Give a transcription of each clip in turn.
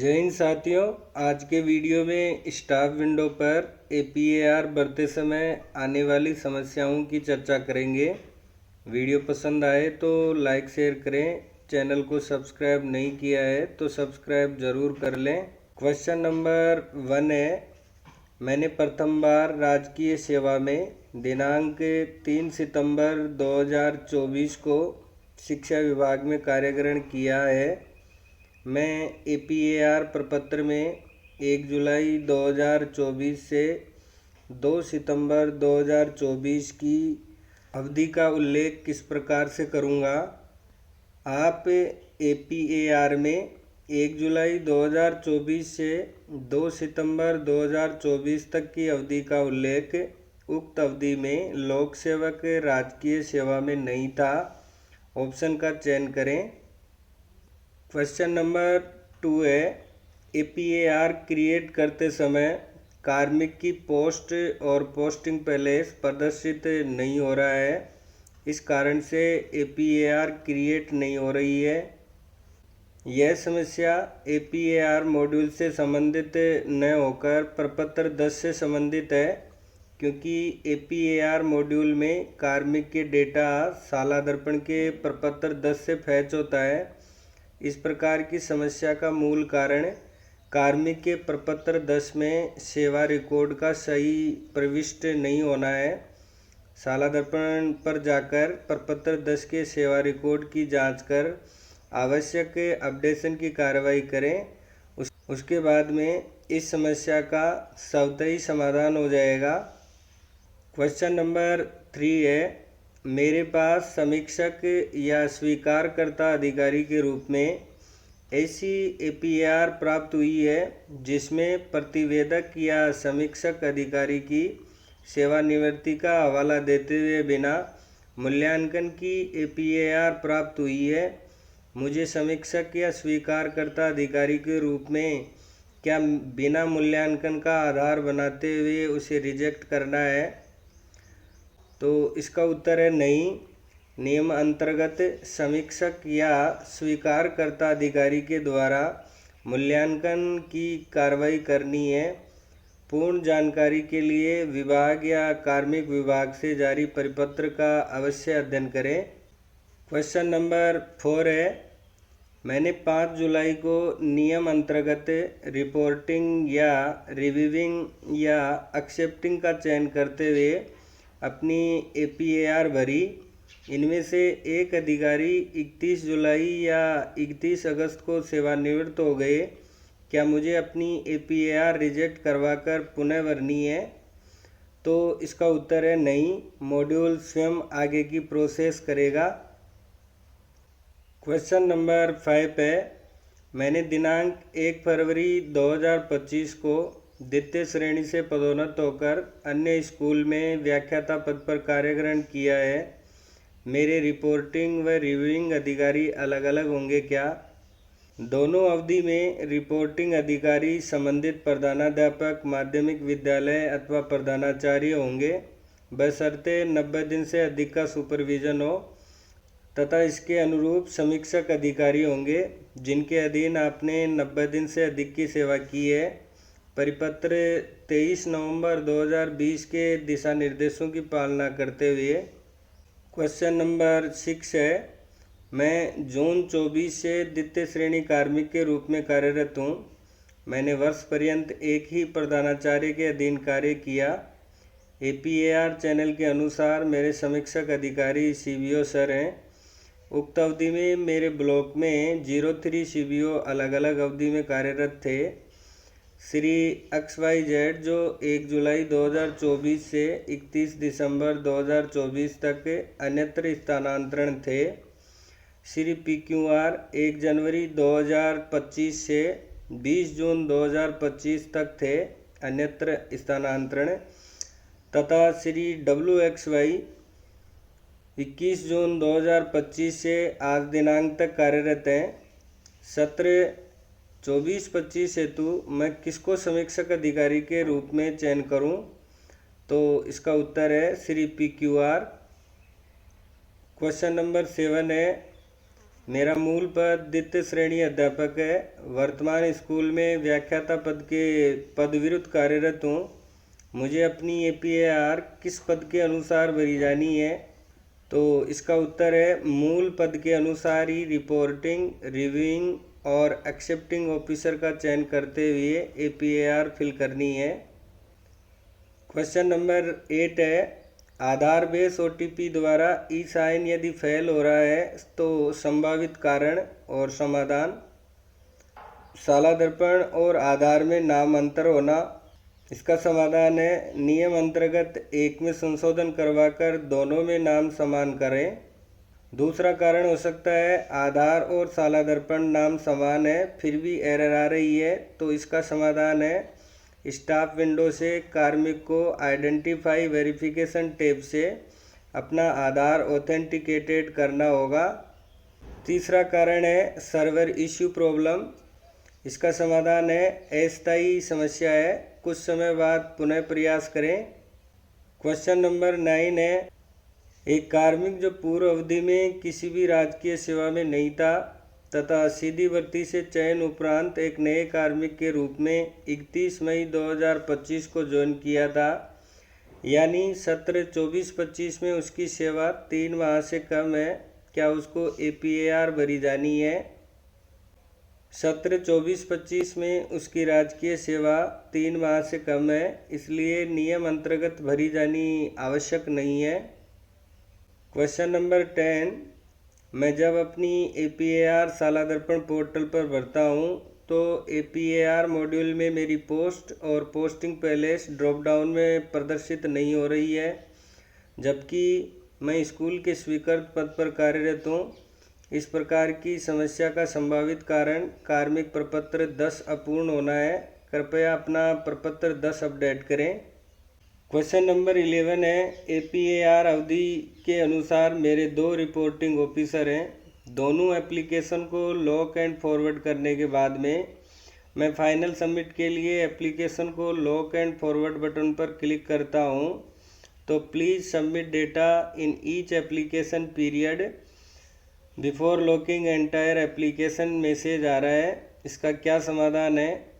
जय हिंद साथियों। आज के वीडियो में स्टाफ विंडो पर APAR भरते समय आने वाली समस्याओं की चर्चा करेंगे। वीडियो पसंद आए तो लाइक शेयर करें। चैनल को सब्सक्राइब नहीं किया है तो सब्सक्राइब ज़रूर कर लें। क्वेश्चन नंबर 1 है, मैंने प्रथम बार राजकीय सेवा में दिनांक 3 सितंबर 2024 को शिक्षा विभाग में कार्यग्रहण किया है। मैं APAR प्रपत्र में 1 जुलाई 2024 से 2 सितंबर 2024 की अवधि का उल्लेख किस प्रकार से करूँगा। आप APAR में 1 जुलाई 2024 से 2 सितंबर 2024 तक की अवधि का उल्लेख उक्त अवधि में लोक सेवक राजकीय सेवा में नहीं था। ऑप्शन का चयन करें। क्वेश्चन नंबर 2 है, APAR क्रिएट करते समय कार्मिक की पोस्ट और पोस्टिंग पैलेस प्रदर्शित नहीं हो रहा है। इस कारण से APAR क्रिएट नहीं हो रही है। यह समस्या APAR मॉड्यूल से संबंधित न होकर प्रपत्र 10 से संबंधित है, क्योंकि APAR मॉड्यूल में कार्मिक के डेटा सालादर्पण के प्रपत्र 10 से फैच होता है। इस प्रकार की समस्या का मूल कारण कार्मिक के प्रपत्र 10 में सेवा रिकॉर्ड का सही प्रविष्ट नहीं होना है। सालादर्पण पर जाकर प्रपत्र 10 के सेवा रिकॉर्ड की जांच कर आवश्यक अपडेशन की कार्रवाई करें। उसके बाद में इस समस्या का स्वतः समाधान हो जाएगा। क्वेश्चन नंबर 3 है, मेरे पास समीक्षक या स्वीकारकर्ता अधिकारी के रूप में ऐसी APAR प्राप्त हुई है जिसमें प्रतिवेदक या समीक्षक अधिकारी की सेवानिवृत्ति का हवाला देते हुए बिना मूल्यांकन की APAR प्राप्त हुई है। मुझे समीक्षक या स्वीकारकर्ता अधिकारी के रूप में क्या बिना मूल्यांकन का आधार बनाते हुए उसे रिजेक्ट करना है? तो इसका उत्तर है नहीं। नियम अंतर्गत समीक्षक या स्वीकारकर्ता अधिकारी के द्वारा मूल्यांकन की कार्रवाई करनी है। पूर्ण जानकारी के लिए विभाग या कार्मिक विभाग से जारी परिपत्र का अवश्य अध्ययन करें। क्वेश्चन नंबर 4 है, मैंने 5 जुलाई को नियम अंतर्गत रिपोर्टिंग या रिव्यूइंग या एक्सेप्टिंग का चयन करते हुए अपनी APAR भरी। इनमें से एक अधिकारी 31 जुलाई या 31 अगस्त को सेवानिवृत्त हो गए। क्या मुझे अपनी APAR रिजेक्ट करवाकर पुनः भरनी है? तो इसका उत्तर है नहीं। मॉड्यूल स्वयं आगे की प्रोसेस करेगा। क्वेश्चन नंबर 5 है, मैंने दिनांक 1 फरवरी 2025 को द्वितीय श्रेणी से पदोन्नत होकर अन्य स्कूल में व्याख्याता पद पर कार्यग्रहण किया है। मेरे रिपोर्टिंग व रिव्यूइंग अधिकारी अलग अलग होंगे क्या? दोनों अवधि में रिपोर्टिंग अधिकारी संबंधित प्रधानाध्यापक माध्यमिक विद्यालय अथवा प्रधानाचार्य होंगे, बशर्ते 90 दिन से अधिक का सुपरविजन हो, तथा इसके अनुरूप समीक्षक अधिकारी होंगे जिनके अधीन आपने 90 दिन से अधिक की सेवा की है। परिपत्र 23 नवंबर 2020 के दिशा निर्देशों की पालना करते हुए। क्वेश्चन नंबर 6 है, मैं जून 24 से द्वितीय श्रेणी कार्मिक के रूप में कार्यरत हूँ। मैंने वर्ष पर्यंत एक ही प्रधानाचार्य के अधीन कार्य किया। APAR चैनल के अनुसार मेरे समीक्षक अधिकारी CBO सर हैं। उक्त अवधि में मेरे ब्लॉक में 03 CBO अलग अलग अवधि में कार्यरत थे। श्री XYZ जो 1 जुलाई 2024 से 31 दिसंबर 2024 तक अन्यत्र स्थानांतरण थे। श्री PQR 1 जनवरी 2025 से 20 जून 2025 तक थे, अन्यत्र स्थानांतरण। तथा श्री WXY 21 जून 2025 से आज दिनांक तक कार्यरत हैं। सत्र 24-25 हेतु मैं किसको समीक्षक अधिकारी के रूप में चयन करूं? तो इसका उत्तर है श्री PQR। क्वेश्चन नंबर 7 है, मेरा मूल पद द्वितीय श्रेणी अध्यापक है। वर्तमान स्कूल में व्याख्याता पद के पद विरुद्ध कार्यरत हूँ। मुझे अपनी APAR किस पद के अनुसार भरी जानी है? तो इसका उत्तर है मूल पद के अनुसार ही रिपोर्टिंग, रिव्यूइंग और एक्सेप्टिंग ऑफिसर का चयन करते हुए APAR फिल करनी है। क्वेश्चन नंबर 8 है, आधार बेस OTP द्वारा ई-साइन यदि फेल हो रहा है तो संभावित कारण और समाधान। साला दर्पण और आधार में नाम अंतर होना। इसका समाधान है नियम अंतर्गत एक में संशोधन करवाकर दोनों में नाम समान करें। दूसरा कारण हो सकता है आधार और साला दर्पण नाम समान है फिर भी एरर आ रही है, तो इसका समाधान है स्टाफ विंडो से कार्मिक को आइडेंटिफाई वेरिफिकेशन टैब से अपना आधार ऑथेंटिकेटेड करना होगा। तीसरा कारण है सर्वर इश्यू प्रॉब्लम। इसका समाधान है अस्थायी समस्या है, कुछ समय बाद पुनः प्रयास करें। क्वेश्चन नंबर 9 है, एक कार्मिक जो पूर्व अवधि में किसी भी राजकीय सेवा में नहीं था तथा सीधी भर्ती से चयन उपरांत एक नए कार्मिक के रूप में 31 मई 2025 को ज्वाइन किया था, यानी सत्र 24-25 में उसकी सेवा 3 माह से कम है, क्या उसको APAR भरी जानी है? सत्र 24-25 में उसकी राजकीय सेवा 3 माह से कम है, इसलिए नियम अंतर्गत भरी जानी आवश्यक नहीं है। क्वेश्चन नंबर 10, मैं जब अपनी APAR साला दर्पण पोर्टल पर भरता हूँ तो APAR मॉड्यूल में मेरी पोस्ट और पोस्टिंग पैलेस ड्रॉप डाउन में प्रदर्शित नहीं हो रही है, जबकि मैं स्कूल के स्वीकृत पद पर कार्यरत हूँ। इस प्रकार की समस्या का संभावित कारण कार्मिक प्रपत्र 10 अपूर्ण होना है। कृपया अपना प्रपत्र 10 अपडेट करें। क्वेश्चन नंबर 11 है, APAR अवधि के अनुसार मेरे 2 रिपोर्टिंग ऑफिसर हैं। दोनों एप्लीकेशन को लॉक एंड फॉरवर्ड करने के बाद में मैं फाइनल सबमिट के लिए एप्लीकेशन को लॉक एंड फॉरवर्ड बटन पर क्लिक करता हूं, तो please submit data in each application period before locking entire application message आ रहा है। इसका क्या समाधान है?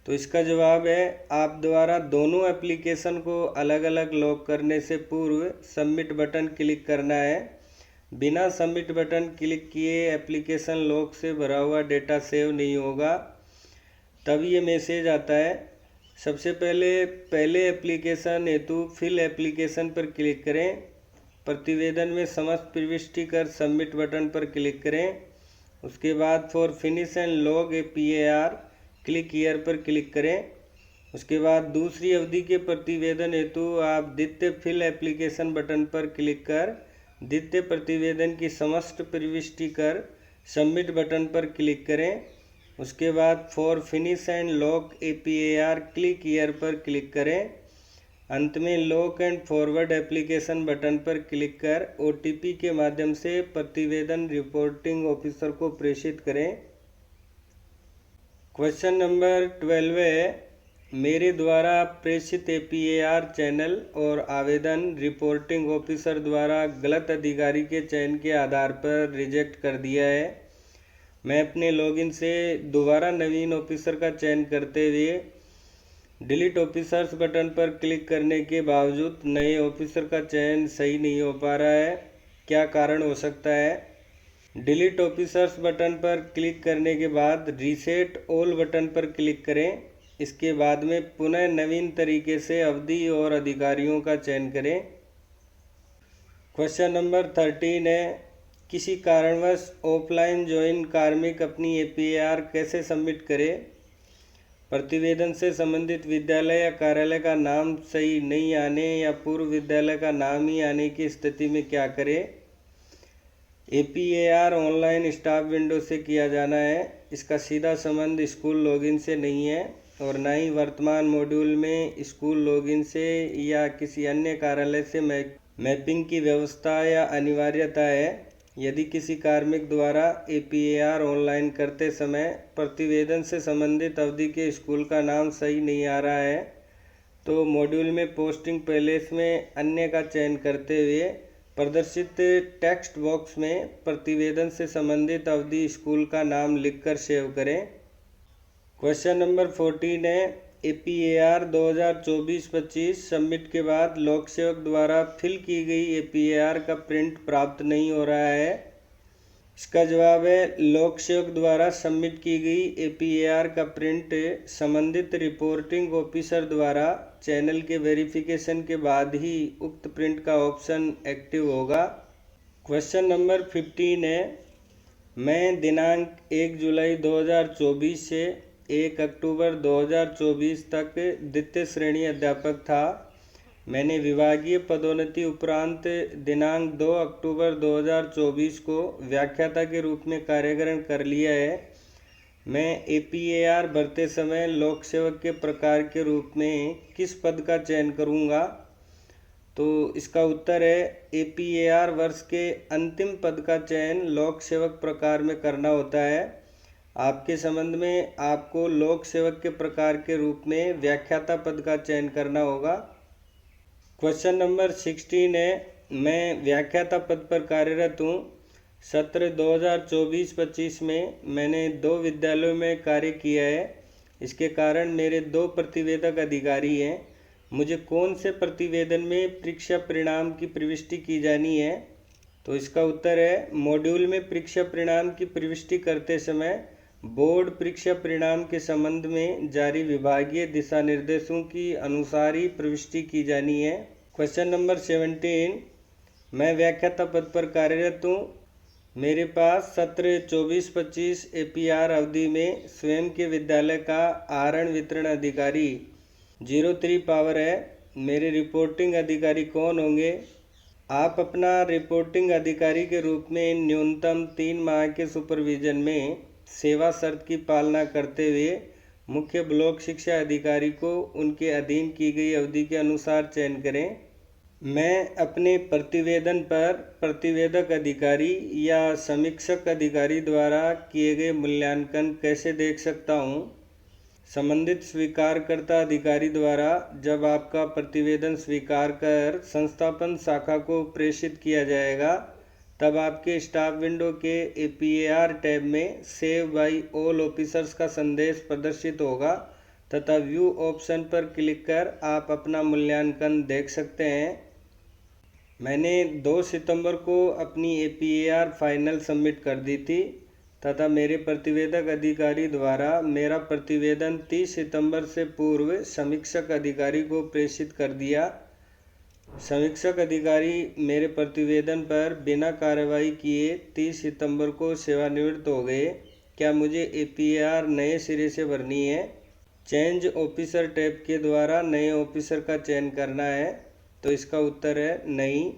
तो इसका जवाब है आप द्वारा दोनों एप्लीकेशन को अलग अलग लॉक करने से पूर्व सबमिट बटन क्लिक करना है। बिना सबमिट बटन क्लिक किए एप्लीकेशन लॉक से भरा हुआ डेटा सेव नहीं होगा, तब ये मैसेज आता है। सबसे पहले एप्लीकेशन हेतु फिल एप्लीकेशन पर क्लिक करें। प्रतिवेदन में समस्त प्रविष्टि कर सबमिट बटन पर क्लिक करें। उसके बाद for finish and log APAR click here पर क्लिक करें। उसके बाद दूसरी अवधि के प्रतिवेदन हेतु आप द्वितीय फिल एप्लीकेशन बटन पर क्लिक कर द्वितीय प्रतिवेदन की समस्त प्रविष्टि कर सबमिट बटन पर क्लिक करें। उसके बाद for finish and lock APAR click here पर क्लिक करें। अंत में lock and forward application button पर क्लिक कर OTP के माध्यम से प्रतिवेदन रिपोर्टिंग ऑफिसर को प्रेषित करें। क्वेश्चन नंबर 12 है, मेरे द्वारा प्रेषित APAR चैनल और आवेदन रिपोर्टिंग ऑफिसर द्वारा गलत अधिकारी के चयन के आधार पर रिजेक्ट कर दिया है। मैं अपने लॉगिन से दोबारा नवीन ऑफिसर का चयन करते हुए डिलीट ऑफिसर्स बटन पर क्लिक करने के बावजूद नए ऑफिसर का चयन सही नहीं हो पा रहा है। क्या कारण हो सकता है? डिलीट ऑफिसर्स बटन पर क्लिक करने के बाद रीसेट ऑल बटन पर क्लिक करें। इसके बाद में पुनः नवीन तरीके से अवधि और अधिकारियों का चयन करें। क्वेश्चन नंबर 13 है, किसी कारणवश ऑफलाइन ज्वाइन कार्मिक अपनी APAR कैसे सबमिट करे? प्रतिवेदन से संबंधित विद्यालय या कार्यालय का नाम सही नहीं आने या पूर्व विद्यालय का नाम ही आने की स्थिति में क्या करें? APAR ऑनलाइन स्टाफ विंडो से किया जाना है। इसका सीधा संबंध स्कूल लॉगिन से नहीं है और न ही वर्तमान मॉड्यूल में स्कूल लॉगिन से या किसी अन्य कार्यालय से मैपिंग की व्यवस्था या अनिवार्यता है। यदि किसी कार्मिक द्वारा APAR ऑनलाइन करते समय प्रतिवेदन से संबंधित अवधि के स्कूल का नाम सही नहीं आ रहा है, तो मॉड्यूल में पोस्टिंग पैलेस में अन्य का चयन करते हुए प्रदर्शित टेक्स्ट बॉक्स में प्रतिवेदन से संबंधित अवधि स्कूल का नाम लिखकर सेव करें। क्वेश्चन नंबर 14 है APAR 2024-25 सबमिट के बाद लोक सेवक द्वारा फिल की गई APAR का प्रिंट प्राप्त नहीं हो रहा है। इसका जवाब है लोक सेवक द्वारा सबमिट की गई APAR का प्रिंट संबंधित रिपोर्टिंग ऑफिसर द्वारा चैनल के वेरिफिकेशन के बाद ही उक्त प्रिंट का ऑप्शन एक्टिव होगा। क्वेश्चन नंबर 15 है मैं दिनांक 1 जुलाई 2024 से 1 अक्टूबर 2024 तक द्वितीय श्रेणी अध्यापक था। मैंने विभागीय पदोन्नति उपरांत दिनांक 2 अक्टूबर 2024 को व्याख्याता के रूप में कार्यग्रहण कर लिया है। मैं APAR भरते समय लोक सेवक के प्रकार के रूप में किस पद का चयन करूंगा? तो इसका उत्तर है APAR वर्ष के अंतिम पद का चयन लोक सेवक प्रकार में करना होता है। आपके संबंध में आपको लोक सेवक के प्रकार के रूप में व्याख्याता पद का चयन करना होगा। क्वेश्चन नंबर 16 है मैं व्याख्याता पद पर कार्यरत हूँ। सत्र 2024-25 में मैंने 2 विद्यालयों में कार्य किया है। इसके कारण मेरे 2 प्रतिवेदक अधिकारी हैं। मुझे कौन से प्रतिवेदन में परीक्षा परिणाम की प्रविष्टि की जानी है? तो इसका उत्तर है मॉड्यूल में परीक्षा परिणाम की प्रविष्टि करते समय बोर्ड परीक्षा परिणाम के संबंध में जारी विभागीय दिशा निर्देशों की अनुसार ही प्रविष्टि की जानी है। क्वेश्चन नंबर 17 मैं व्याख्याता पद पर कार्यरत हूँ। मेरे पास सत्र 24-25 APAR अवधि में स्वयं के विद्यालय का आहरण वितरण अधिकारी 03 पावर है। मेरे रिपोर्टिंग अधिकारी कौन होंगे? आप अपना रिपोर्टिंग अधिकारी के रूप में न्यूनतम 3 माह के सुपरविजन में सेवा शर्त की पालना करते हुए मुख्य ब्लॉक शिक्षा अधिकारी को उनके अधीन की गई अवधि के अनुसार चयन करें। मैं अपने प्रतिवेदन पर प्रतिवेदक अधिकारी या समीक्षक अधिकारी द्वारा किए गए मूल्यांकन कैसे देख सकता हूँ? संबंधित स्वीकारकर्ता अधिकारी द्वारा जब आपका प्रतिवेदन स्वीकार कर संस्थापन शाखा को प्रेषित किया जाएगा तब आपके स्टाफ विंडो के APAR टैब में सेव बाय ऑल ऑफिसर्स का संदेश प्रदर्शित होगा तथा व्यू ऑप्शन पर क्लिक कर आप अपना मूल्यांकन देख सकते हैं। मैंने 2 सितंबर को अपनी APAR फाइनल सबमिट कर दी थी तथा मेरे प्रतिवेदक अधिकारी द्वारा मेरा प्रतिवेदन 30 सितंबर से पूर्व समीक्षक अधिकारी को प्रेषित कर दिया। समीक्षक अधिकारी मेरे प्रतिवेदन पर बिना कार्रवाई किए 30 सितंबर को सेवानिवृत्त हो गए। क्या मुझे APAR नए सिरे से भरनी है? चेंज ऑफिसर टैब के द्वारा नए ऑफिसर का चयन करना है। तो इसका उत्तर है नहीं।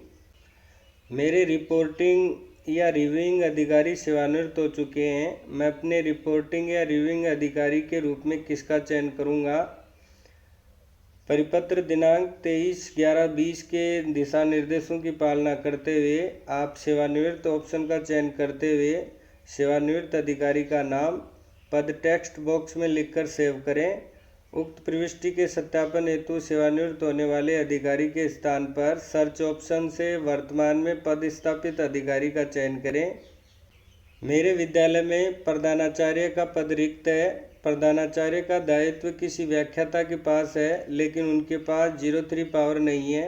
मेरे रिपोर्टिंग या रिव्यूइंग अधिकारी सेवानिवृत्त हो चुके हैं। मैं अपने रिपोर्टिंग या रिव्यूइंग अधिकारी के रूप में किसका चयन करूंगा? परिपत्र दिनांक 23/11/20 के दिशा निर्देशों की पालना करते हुए आप सेवानिवृत्त ऑप्शन का चयन करते हुए सेवानिवृत्त अधिकारी का नाम पद टेक्स्ट बॉक्स में लिखकर सेव करें। उक्त प्रविष्टि के सत्यापन हेतु सेवानिवृत्त होने वाले अधिकारी के स्थान पर सर्च ऑप्शन से वर्तमान में पद स्थापित अधिकारी का चयन करें। मेरे विद्यालय में प्रधानाचार्य का पद रिक्त है। प्रधानाचार्य का दायित्व किसी व्याख्याता के पास है लेकिन उनके पास 03 पावर नहीं है।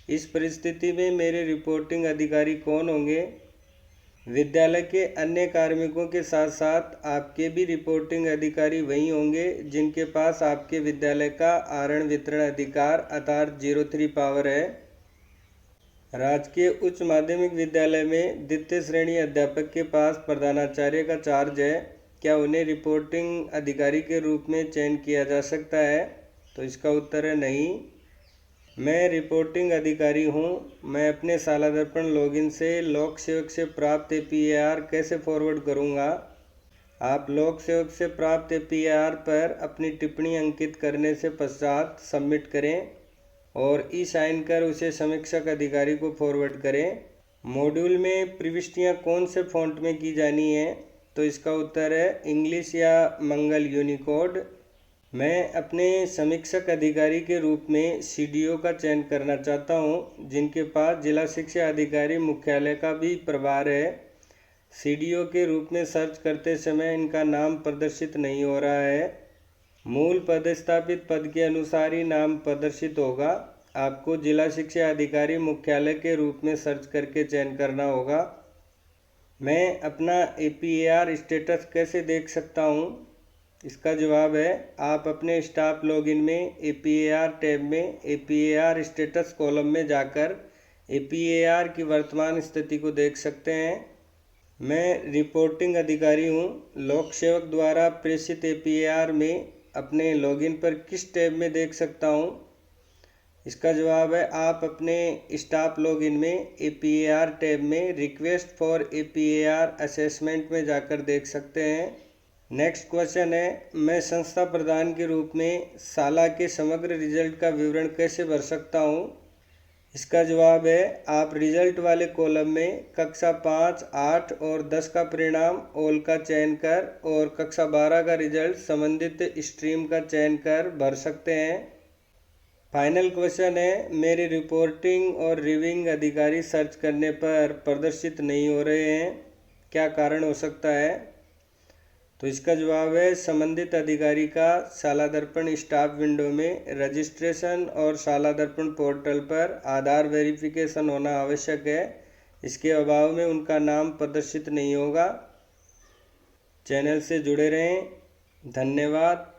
इस परिस्थिति में मेरे रिपोर्टिंग अधिकारी कौन होंगे? विद्यालय के अन्य कार्मिकों के साथ साथ आपके भी रिपोर्टिंग अधिकारी वही होंगे जिनके पास आपके विद्यालय का आहरण वितरण अधिकार अर्थात 03 पावर है। राजकीय उच्च माध्यमिक विद्यालय में द्वितीय श्रेणी अध्यापक के पास प्रधानाचार्य का चार्ज है। क्या उन्हें रिपोर्टिंग अधिकारी के रूप में चयन किया जा सकता है? तो इसका उत्तर है नहीं। मैं रिपोर्टिंग अधिकारी हूं। मैं अपने शाला दर्पण लॉगिन से लोक सेवक से प्राप्त APAR कैसे फॉरवर्ड करूंगा? आप लोक सेवक से प्राप्त APAR पर अपनी टिप्पणी अंकित करने से पश्चात सबमिट करें और ई साइन कर उसे समीक्षक अधिकारी को फॉरवर्ड करें। मॉड्यूल में प्रविष्टियां कौन से फॉन्ट में की जानी है? तो इसका उत्तर है इंग्लिश या मंगल यूनिकोड। मैं अपने समीक्षक अधिकारी के रूप में सीडीओ का चयन करना चाहता हूं, जिनके पास जिला शिक्षा अधिकारी मुख्यालय का भी प्रभार है। सीडीओ के रूप में सर्च करते समय इनका नाम प्रदर्शित नहीं हो रहा है। मूल पदस्थापित पद के अनुसार ही नाम प्रदर्शित होगा। आपको जिला शिक्षा अधिकारी मुख्यालय के रूप में सर्च करके चयन करना होगा। मैं अपना APAR स्टेटस कैसे देख सकता हूँ? इसका जवाब है, आप अपने स्टाफ लॉगिन में APAR टैब में APAR स्टेटस कॉलम में जाकर APAR की वर्तमान स्थिति को देख सकते हैं। मैं रिपोर्टिंग अधिकारी हूँ। लोक सेवक द्वारा प्रेषित APAR में अपने लॉगिन पर किस टैब में देख सकता हूँ? इसका जवाब है, आप अपने स्टाफ लॉगिन में APAR टैब में रिक्वेस्ट फॉर APAR असेसमेंट में जाकर देख सकते हैं। नेक्स्ट क्वेश्चन है, मैं संस्था प्रधान के रूप में साला के समग्र रिजल्ट का विवरण कैसे भर सकता हूँ? इसका जवाब है, आप रिजल्ट वाले कॉलम में कक्षा 5, 8 और 10 का परिणाम ऑल का चयन कर और कक्षा 12 का रिजल्ट संबंधित स्ट्रीम का चयन कर भर सकते हैं। फाइनल क्वेश्चन है, मेरे रिपोर्टिंग और रिव्यूइंग अधिकारी सर्च करने पर प्रदर्शित नहीं हो रहे हैं, क्या कारण हो सकता है? तो इसका जवाब है, संबंधित अधिकारी का शाला दर्पण स्टाफ विंडो में रजिस्ट्रेशन और शाला दर्पण पोर्टल पर आधार वेरिफिकेशन होना आवश्यक है। इसके अभाव में उनका नाम प्रदर्शित नहीं होगा। चैनल से जुड़े रहें। धन्यवाद।